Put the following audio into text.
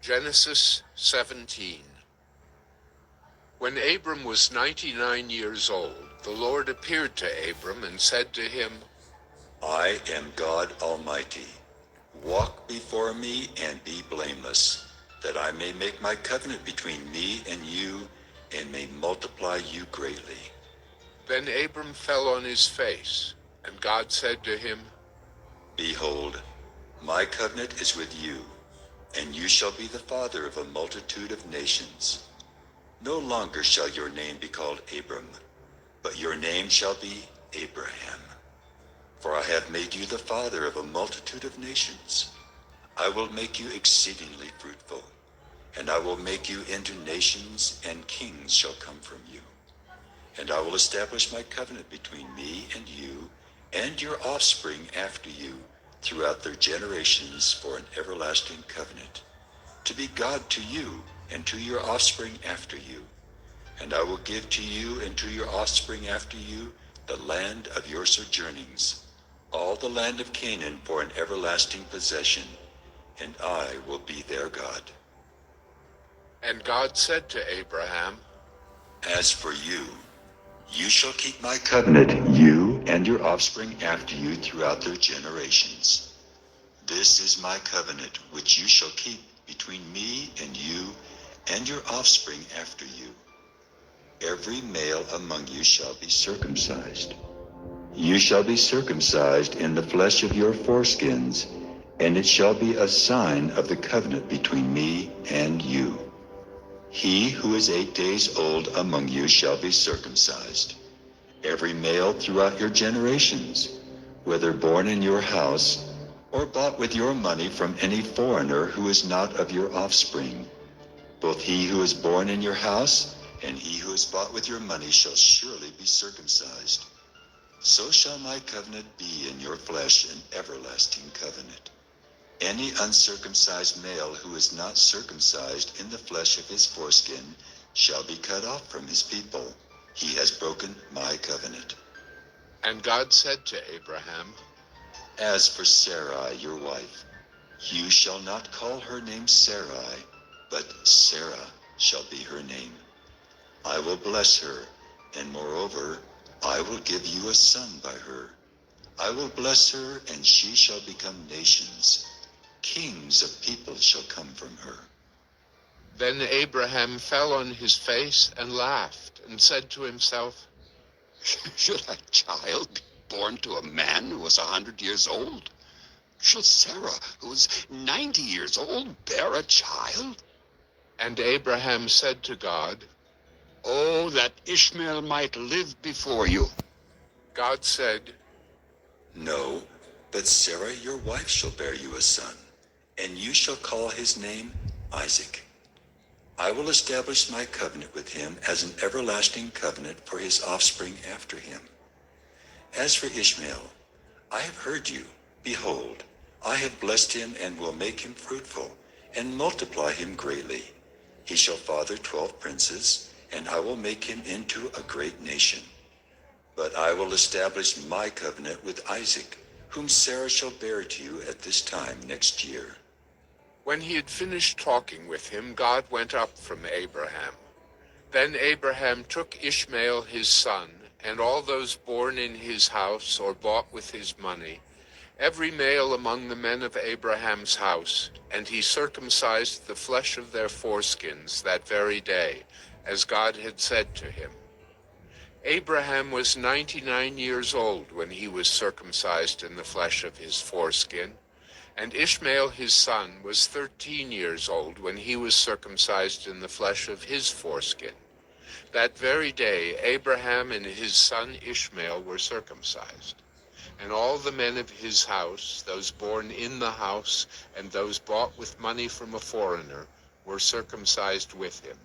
Genesis 17. When Abram was 99 years old, the Lord appeared to Abram and said to him, I am God Almighty. Walk before me and be blameless, that I may make my covenant between me and you, and may multiply you greatly. Then Abram fell on his face, and God said to him, Behold, my covenant is with you, and you shall be the father of a multitude of nations. No longer shall your name be called Abram, but your name shall be Abraham. For I have made you the father of a multitude of nations. I will make you exceedingly fruitful, and I will make you into nations, and kings shall come from you. And I will establish my covenant between me and you, and your offspring after you, throughout their generations for an everlasting covenant, to be God to you and to your offspring after you. And I will give to you and to your offspring after you the land of your sojournings, all the land of Canaan for an everlasting possession, and I will be their God. And God said to Abraham, As for you, you shall keep my covenant, you and your offspring after you throughout their generations. This is my covenant which you shall keep between me and you and your offspring after you. Every male among you shall be circumcised. You shall be circumcised in the flesh of your foreskins, and it shall be a sign of the covenant between me and you. He who is 8 days old among you shall be circumcised. Every male throughout your generations, whether born in your house or bought with your money from any foreigner who is not of your offspring, both he who is born in your house and he who is bought with your money shall surely be circumcised. So shall my covenant be in your flesh, an everlasting covenant. Any uncircumcised male who is not circumcised in the flesh of his foreskin shall be cut off from his people. He has broken my covenant. And God said to Abraham, As for Sarai, your wife, you shall not call her name Sarai, but Sarah shall be her name. I will bless her, and moreover, I will give you a son by her. I will bless her, and she shall become nations. Kings of people shall come from her. Then Abraham fell on his face and laughed, and said to himself, Should a child be born to a man who was 100 years old? Shall Sarah, who is 90 years old, bear a child? And Abraham said to God, Oh, that Ishmael might live before you. God said, No, but Sarah your wife shall bear you a son, and you shall call his name Isaac. I will establish my covenant with him as an everlasting covenant for his offspring after him. As for Ishmael, I have heard you. Behold, I have blessed him and will make him fruitful, and multiply him greatly. He shall father 12 princes, and I will make him into a great nation. But I will establish my covenant with Isaac, whom Sarah shall bear to you at this time next year. When he had finished talking with him, God went up from Abraham. Then Abraham took Ishmael his son, and all those born in his house or bought with his money, every male among the men of Abraham's house, and he circumcised the flesh of their foreskins that very day, as God had said to him. Abraham was 99 years old when he was circumcised in the flesh of his foreskin, and Ishmael his son was 13 years old when he was circumcised in the flesh of his foreskin. That very day Abraham and his son Ishmael were circumcised. And all the men of his house, those born in the house, and those bought with money from a foreigner, were circumcised with him.